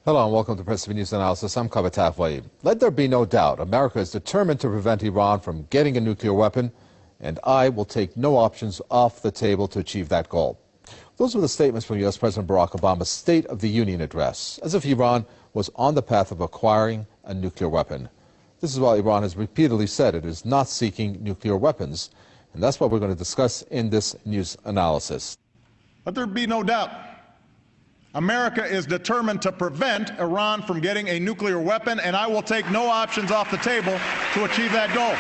Hello and welcome to Press TV News Analysis. I'm Kavitaf Waib. Let there be no doubt, America is determined to prevent Iran from getting a nuclear weapon, and I will take no options off the table to achieve that goal. Those were the statements from U.S. President Barack Obama's State of the Union address, as if Iran was on the path of acquiring a nuclear weapon. This is why Iran has repeatedly said it is not seeking nuclear weapons, and that's what we're going to discuss in this news analysis. Let there be no doubt, America is determined to prevent Iran from getting a nuclear weapon, and I will take no options off the table to achieve that goal.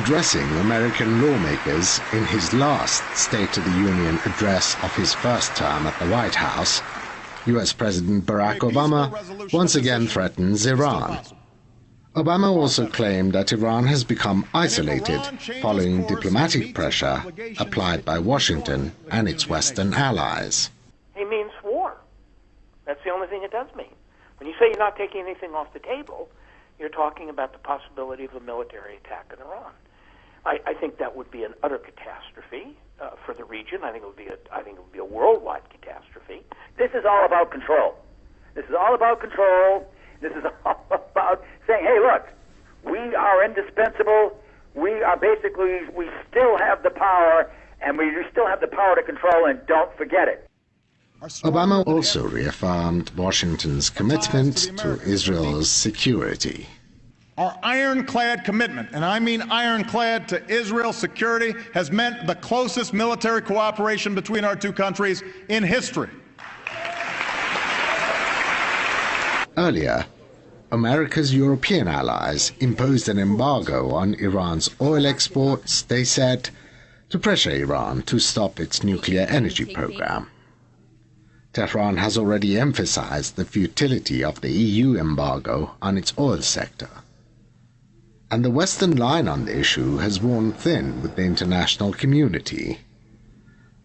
Addressing American lawmakers in his last State of the Union address of his first term at the White House, U.S. President Barack Obama once again threatens Iran. Obama also claimed that Iran has become isolated following diplomatic pressure applied by Washington and its Western allies. He means war. That's the only thing it does mean. When you say you're not taking anything off the table, you're talking about the possibility of a military attack in Iran. I think that would be an utter catastrophe for the region. I think it would be a worldwide catastrophe. This is all about control. This is all about control. This is all about saying, hey, look, we are indispensable. We still have the power, and we still have the power to control, and don't forget it. Obama also reaffirmed Washington's commitment to Israel's security. Our ironclad commitment, and I mean ironclad, to Israel's security has meant the closest military cooperation between our two countries in history. Earlier, America's European allies imposed an embargo on Iran's oil exports, they said, to pressure Iran to stop its nuclear energy program. Tehran has already emphasized the futility of the EU embargo on its oil sector. And the Western line on the issue has worn thin with the international community.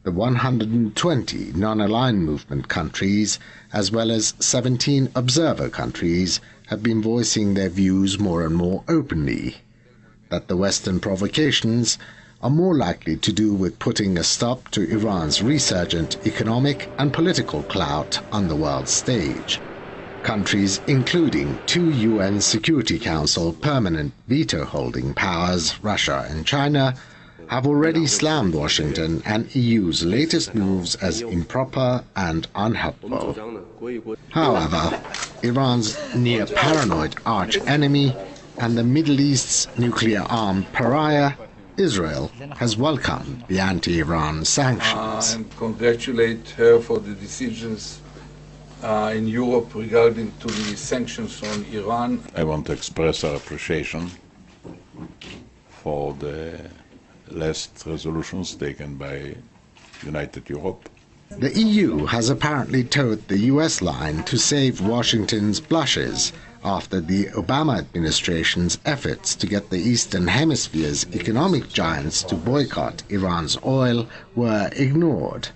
The 120 non-aligned movement countries, as well as 17 observer countries, have been voicing their views more and more openly, that the Western provocations are more likely to do with putting a stop to Iran's resurgent economic and political clout on the world stage. Countries including 2 UN Security Council permanent veto-holding powers, Russia and China, have already slammed Washington and EU's latest moves as improper and unhelpful. However, Iran's near-paranoid arch-enemy and the Middle East's nuclear-armed pariah, Israel, has welcomed the anti-Iran sanctions. And congratulate her for the decisions in Europe regarding to the sanctions on Iran. I want to express our appreciation for the last resolutions taken by United Europe. The EU has apparently towed the US line to save Washington's blushes after the Obama administration's efforts to get the Eastern Hemisphere's economic giants to boycott Iran's oil were ignored.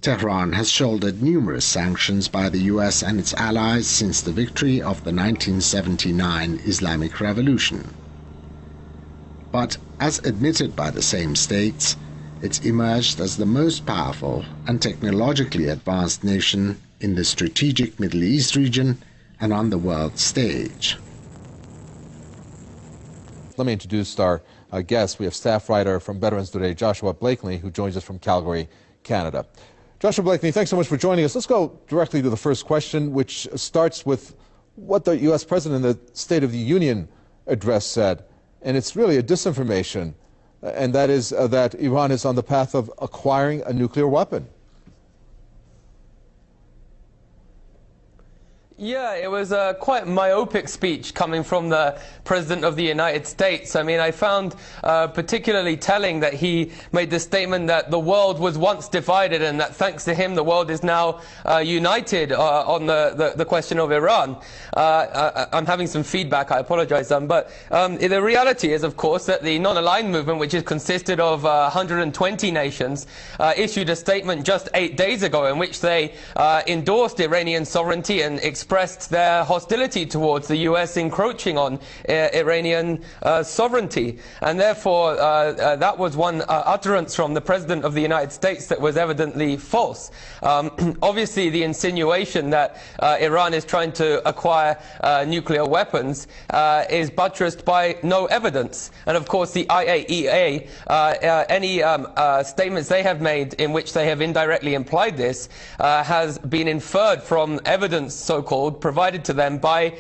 Tehran has shouldered numerous sanctions by the US and its allies since the victory of the 1979 Islamic Revolution. But as admitted by the same states, it's emerged as the most powerful and technologically advanced nation in the strategic Middle East region and on the world stage. Let me introduce our guest. We have staff writer from Veterans Today, Joshua Blakeney, who joins us from Calgary, Canada. Joshua Blakeney, thanks so much for joining us. Let's go directly to the first question, which starts with what the U.S. President in the State of the Union address said. And it's really a disinformation, and that is that Iran is on the path of acquiring a nuclear weapon. Yeah, it was a quite myopic speech coming from the President of the United States. I mean, I found particularly telling that he made the statement that the world was once divided and that thanks to him the world is now united on the question of Iran. I'm having some feedback, I apologize. But the reality is, of course, that the non-aligned movement, which is consisted of 120 nations, issued a statement just 8 days ago in which they endorsed Iranian sovereignty and expressed expressed their hostility towards the U.S. encroaching on Iranian sovereignty. And therefore, that was one utterance from the President of the United States that was evidently false. Obviously, the insinuation that Iran is trying to acquire nuclear weapons is buttressed by no evidence. And of course, the IAEA, any statements they have made in which they have indirectly implied this has been inferred from evidence, so-called, provided to them by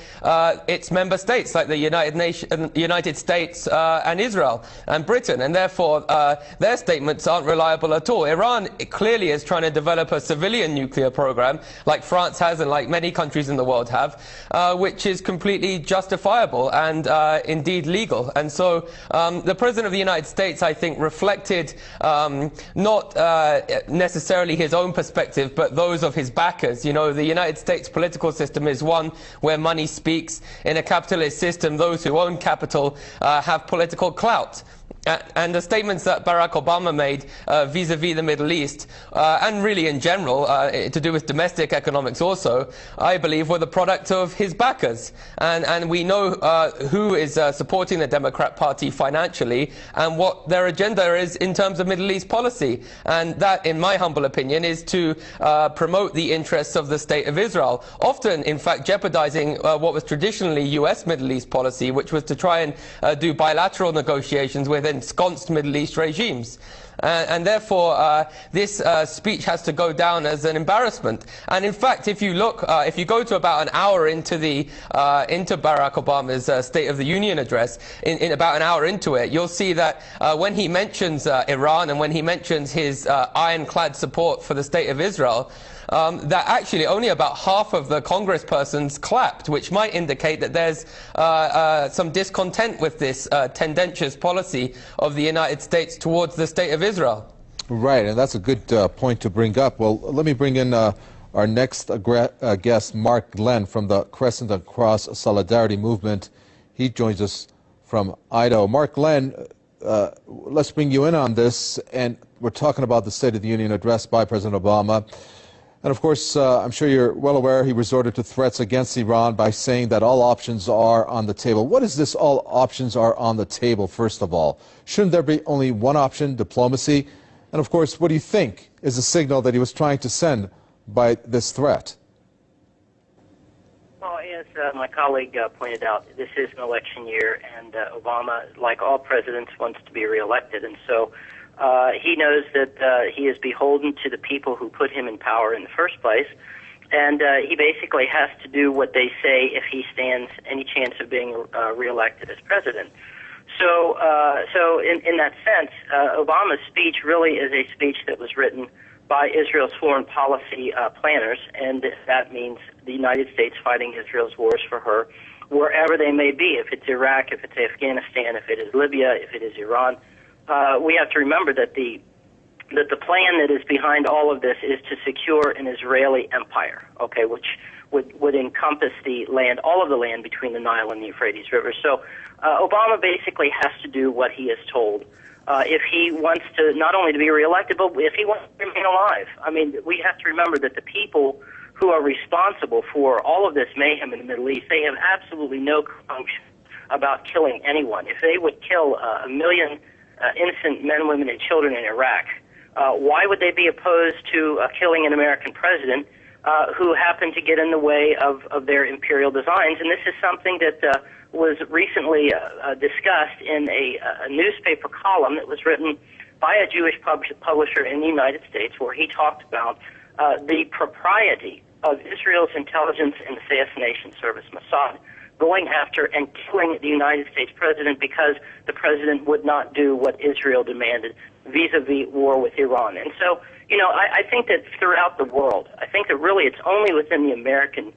its member states, like the United States and Israel and Britain. And therefore, their statements aren't reliable at all. Iran clearly is trying to develop a civilian nuclear program, like France has and like many countries in the world have, which is completely justifiable and indeed legal. And so the President of the United States, I think, reflected not necessarily his own perspective, but those of his backers. You know, the United States political system is one where money speaks. In a capitalist system, those who own capital have political clout. And the statements that Barack Obama made vis-a-vis the Middle East, and really in general, to do with domestic economics also, I believe were the product of his backers. And we know who is supporting the Democrat Party financially and what their agenda is in terms of Middle East policy. And that, in my humble opinion, is to promote the interests of the State of Israel, often, in fact, jeopardizing what was traditionally U.S. Middle East policy, which was to try and do bilateral negotiations with ensconced Middle East regimes. And therefore, this speech has to go down as an embarrassment. And in fact, if you look, if you go to about an hour into the into Barack Obama's State of the Union address, in about an hour into it, you'll see that when he mentions Iran and when he mentions his ironclad support for the State of Israel, that actually only about half of the congresspersons clapped, which might indicate that there's some discontent with this tendentious policy of the United States towards the State of Israel. Right, and that's a good point to bring up. Well, let me bring in our next guest, Mark Glenn from the Crescent and Cross Solidarity Movement. He joins us from Idaho. Mark Glenn, let's bring you in on this, and we're talking about the State of the Union address by President Obama. And of course, I'm sure you're well aware he resorted to threats against Iran by saying that all options are on the table. What is this all options are on the table, first of all? Shouldn't there be only one option, diplomacy? And of course, what do you think is the signal that he was trying to send by this threat? Well, as my colleague pointed out, this is an election year, and Obama, like all presidents, wants to be reelected. And so he knows that he is beholden to the people who put him in power in the first place, and he basically has to do what they say if he stands any chance of being reelected as president. So in that sense, Obama's speech really is a speech that was written by Israel's foreign policy planners, and that means the United States fighting Israel's wars for her, wherever they may be, if it's Iraq, if it's Afghanistan, if it is Libya, if it is Iran. We have to remember that the plan that is behind all of this is to secure an Israeli empire, okay, which would encompass the land, all of the land between the Nile and the Euphrates River. So Obama basically has to do what he is told if he wants to not only to be reelected, but if he wants to remain alive. I mean, we have to remember that the people who are responsible for all of this mayhem in the Middle East, they have absolutely no compunction about killing anyone. If they would kill a million innocent men, women, and children in Iraq, why would they be opposed to killing an American president who happened to get in the way of their imperial designs? And this is something that was recently discussed in a newspaper column that was written by a Jewish publisher in the United States, where he talked about the propriety of Israel's intelligence and assassination service, Mossad, going after and killing the United States president because the president would not do what Israel demanded vis-a-vis war with Iran. And so, you know, I think that throughout the world, I think that really it's only within the American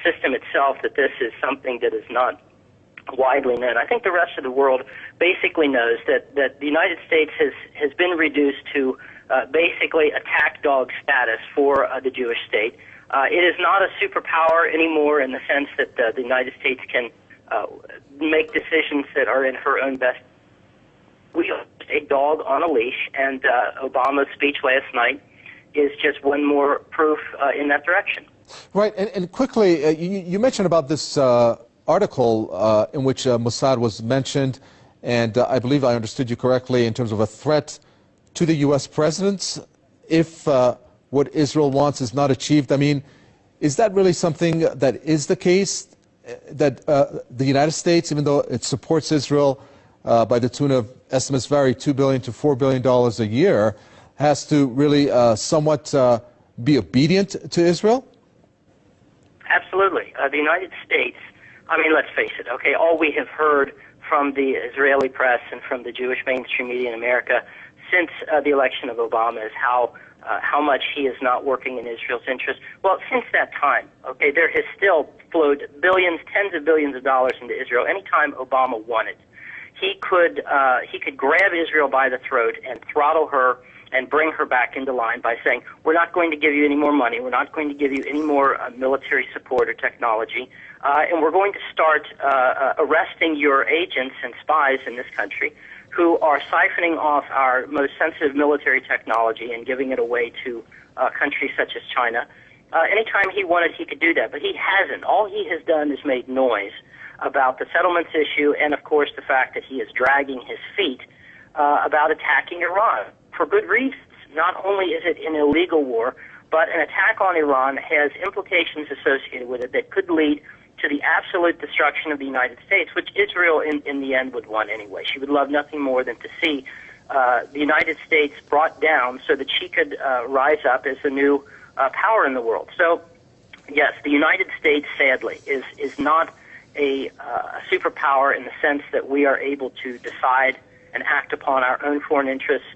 system itself that this is something that is not widely known. I think the rest of the world basically knows that the United States has been reduced to basically attack dog status for the Jewish state. It is not a superpower anymore in the sense that the United States can make decisions that are in her own best. We are a dog on a leash, and Obama's speech last night is just one more proof in that direction. Right, and quickly, you mentioned about this article in which Mossad was mentioned, and I believe I understood you correctly in terms of a threat to the U.S. president if what Israel wants is not achieved. I mean, is that really something that is the case, that the United States, even though it supports Israel by the tune of, estimates vary, $2 billion to $4 billion a year, has to really somewhat be obedient to Israel? Absolutely. The United States, I mean, let's face it, okay, all we have heard from the Israeli press and from the Jewish mainstream media in America since the election of Obama is how much he is not working in Israel's interest. Well, since that time, okay, there has still flowed billions, tens of billions of dollars into Israel anytime Obama wanted. He could grab Israel by the throat and throttle her and bring her back into line by saying, we're not going to give you any more money, we're not going to give you any more military support or technology, and we're going to start arresting your agents and spies in this country who are siphoning off our most sensitive military technology and giving it away to countries such as China. Anytime he wanted, he could do that, but he hasn't. All he has done is made noise about the settlements issue and, of course, the fact that he is dragging his feet about attacking Iran. For good reasons. Not only is it an illegal war, but an attack on Iran has implications associated with it that could lead to the absolute destruction of the United States, which Israel in the end would want anyway. She would love nothing more than to see the United States brought down so that she could rise up as the new power in the world. So, yes, the United States, sadly, is not a superpower in the sense that we are able to decide and act upon our own foreign interests.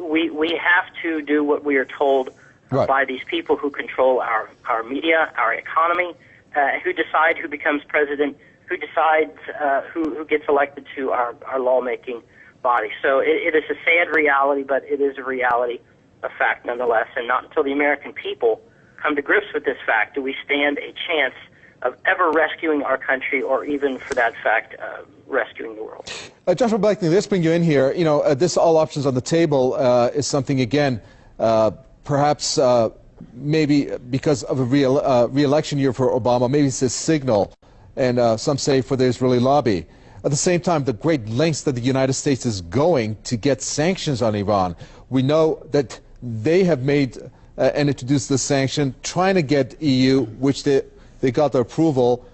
We have to do what we are told by these people who control our media, our economy, who decide who becomes president, who decides who gets elected to our lawmaking body. So it is a sad reality, but it is a reality, a fact nonetheless. And not until the American people come to grips with this fact do we stand a chance of ever rescuing our country or even, for that fact, rescuing the world. Joshua Blakeney, let's bring you in here. You know, this all options on the table is something, again, perhaps maybe because of a re-election year for Obama, maybe it's a signal, and some say for the Israeli lobby. At the same time, the great lengths that the United States is going to get sanctions on Iran. We know that they have made and introduced the sanction, trying to get EU, which they got their approval,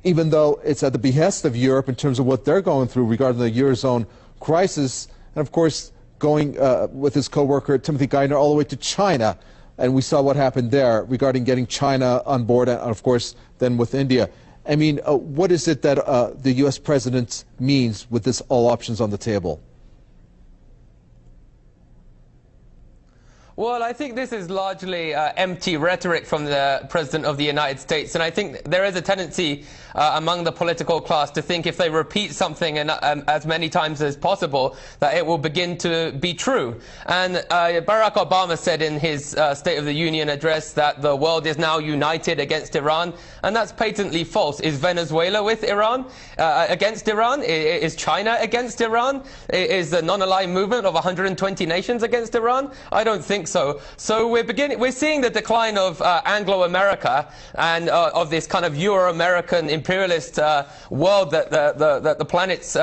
even though it's at the behest of Europe in terms of what they're going through regarding the Eurozone crisis, and of course going with his co-worker Timothy Geithner all the way to China, and we saw what happened there regarding getting China on board, and of course then with India. I mean, what is it that the U.S. president means with this all options on the table? Well, I think this is largely empty rhetoric from the President of the United States, and I think there is a tendency among the political class to think if they repeat something as many times as possible, that it will begin to be true. And Barack Obama said in his State of the Union address that the world is now united against Iran, and that's patently false. Is Venezuela with Iran, against Iran? Is China against Iran? Is the non-aligned movement of 120 nations against Iran? I don't think so. So we're seeing the decline of Anglo-America and of this kind of Euro-American imperialist world that the planet's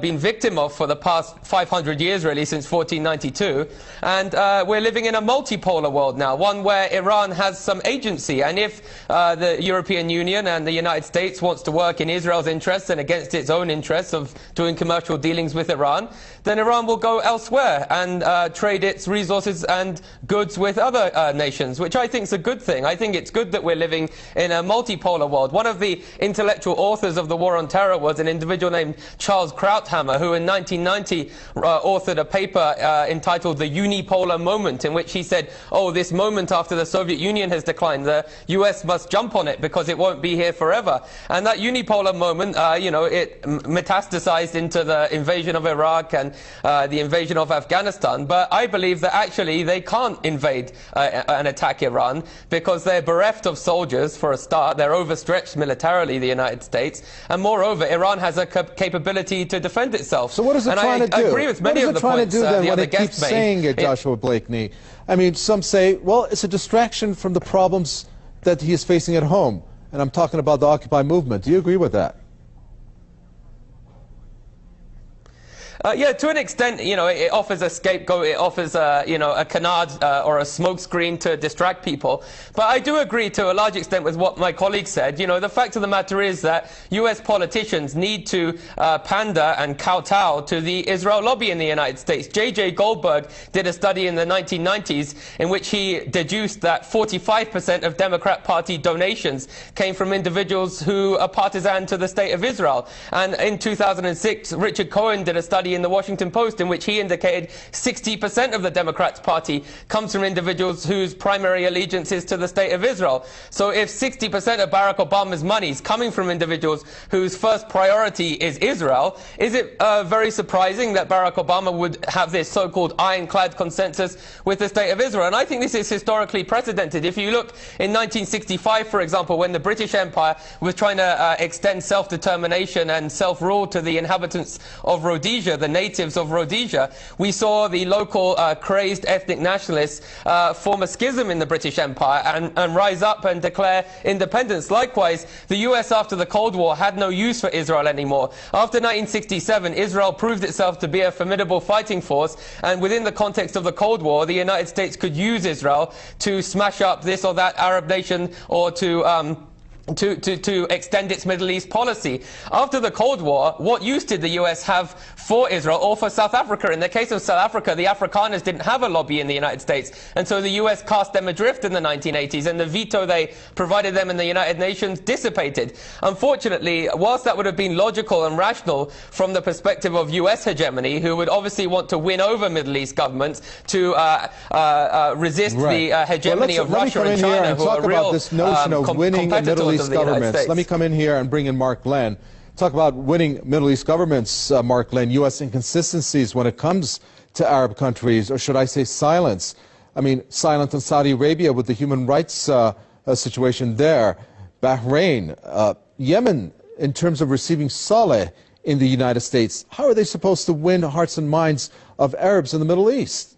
been victim of for the past 500 years, really, since 1492. And we're living in a multipolar world now, one where Iran has some agency. And if the European Union and the United States wants to work in Israel's interests and against its own interests of doing commercial dealings with Iran, then Iran will go elsewhere and trade its resources and goods with other nations, which I think is a good thing. I think it's good that we're living in a multipolar world. One of the intellectual authors of the War on Terror was an individual named Charles Krauthammer, who in 1990 authored a paper entitled The Unipolar Moment, in which he said, oh, this moment after the Soviet Union has declined, the US must jump on it because it won't be here forever. And that unipolar moment, you know, it metastasized into the invasion of Iraq and the invasion of Afghanistan. But I believe that actually they can't invade and attack Iran because they're bereft of soldiers, for a start. They're overstretched militarily, the United States. And moreover, Iran has a capability to defend itself. So what is it trying to do? I agree with many of the points the other guests made. Saying it, Joshua Blakeney? I mean, some say, well, it's a distraction from the problems that he is facing at home. And I'm talking about the Occupy movement. Do you agree with that? Yeah, to an extent, you know, it offers a scapegoat, it offers, you know, a canard or a smokescreen to distract people. But I do agree to a large extent with what my colleague said. You know, the fact of the matter is that U.S. politicians need to pander and kowtow to the Israel lobby in the United States. J.J. Goldberg did a study in the 1990s in which he deduced that 45% of Democrat Party donations came from individuals who are partisan to the State of Israel. And in 2006, Richard Cohen did a study in the Washington Post in which he indicated 60% of the Democrats' party comes from individuals whose primary allegiance is to the State of Israel. So if 60% of Barack Obama's money is coming from individuals whose first priority is Israel, is it very surprising that Barack Obama would have this so-called ironclad consensus with the State of Israel? And I think this is historically precedented. If you look in 1965, for example, when the British Empire was trying to extend self-determination and self-rule to the inhabitants of Rhodesia, the natives of Rhodesia, we saw the local crazed ethnic nationalists form a schism in the British Empire and rise up and declare independence. Likewise, the US after the Cold War had no use for Israel anymore. After 1967, Israel proved itself to be a formidable fighting force, and within the context of the Cold War, the United States could use Israel to smash up this or that Arab nation or to extend its Middle East policy. After the Cold War, what use did the US have for Israel or for South Africa? In the case of South Africa, the Afrikaners didn't have a lobby in the United States, and so the US cast them adrift in the 1980s, and the veto they provided them in the United Nations dissipated. Unfortunately, whilst that would have been logical and rational from the perspective of US hegemony, who would obviously want to win over Middle East governments to resist the hegemony of Russia and China, who are real this notion of winning Middle East governments. Let me come in here and bring in Mark Glenn. Talk about winning Middle East governments, Mark Glenn. U.S. inconsistencies when it comes to Arab countries, or should I say silence? I mean, silent in Saudi Arabia with the human rights situation there. Bahrain, Yemen, in terms of receiving Saleh in the United States. How are they supposed to win hearts and minds of Arabs in the Middle East?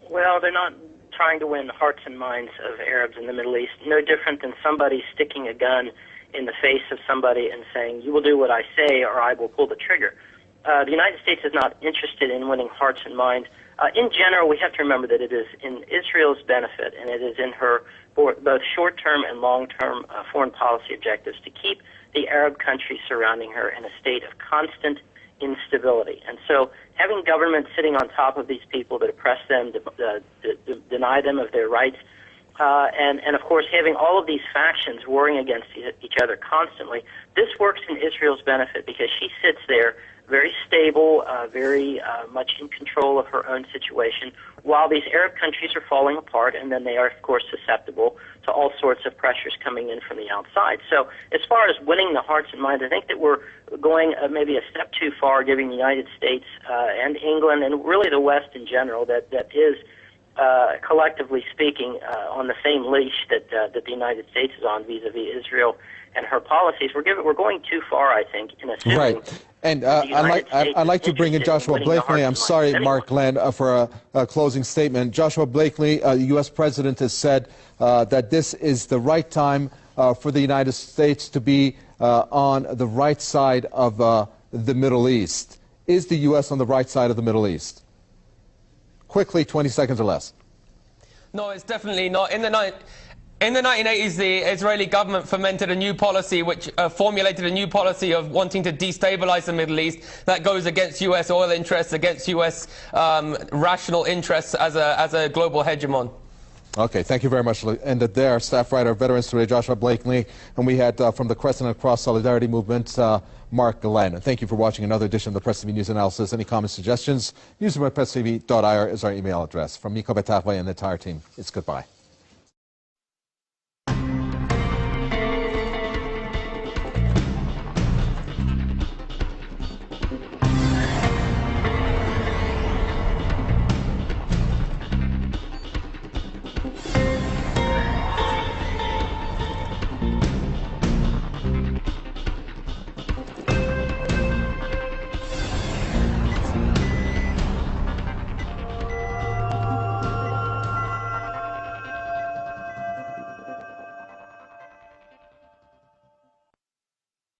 Well, they're not trying to win hearts and minds of Arabs in the Middle East. No different than somebody sticking a gun in the face of somebody and saying, you will do what I say or I will pull the trigger. The United States is not interested in winning hearts and minds. In general, we have to remember that it is in Israel's benefit and it is in her both short-term and long-term foreign policy objectives to keep the Arab countries surrounding her in a state of constant instability. And so having governments sitting on top of these people that oppress them, deny them of their rights, and of course having all of these factions warring against each other constantly, this works in Israel's benefit because she sits there very stable, very much in control of her own situation, while these Arab countries are falling apart, and then they are, of course, susceptible to all sorts of pressures coming in from the outside. So as far as winning the hearts and minds, I think that we're going maybe a step too far, giving the United States and England and really the West in general that is, collectively speaking, on the same leash that the United States is on vis-a-vis Israel and her policies. We're going too far, I think, in assuming. Right. And I'd like to bring in Joshua Blakely. I'm sorry, Mark Glenn, for a closing statement. Joshua Blakely, the U.S. President, has said that this is the right time for the United States to be on the right side of the Middle East. Is the U.S. on the right side of the Middle East? Quickly, 20 seconds or less. No, it's definitely not. In the 1980s, the Israeli government fomented a new policy, which formulated a new policy of wanting to destabilize the Middle East. That goes against U.S. oil interests, against U.S. Rational interests as a global hegemon. Okay, thank you very much. Ended there. Staff writer, Veterans Today, Joshua Blakely, and we had from the Crescent and Cross Solidarity Movement, Mark Glenn. And thank you for watching another edition of the Press TV News Analysis. Any comments, suggestions? Newsroom@presstv.ir is our email address. From Nico Betahwe and the entire team, it's goodbye.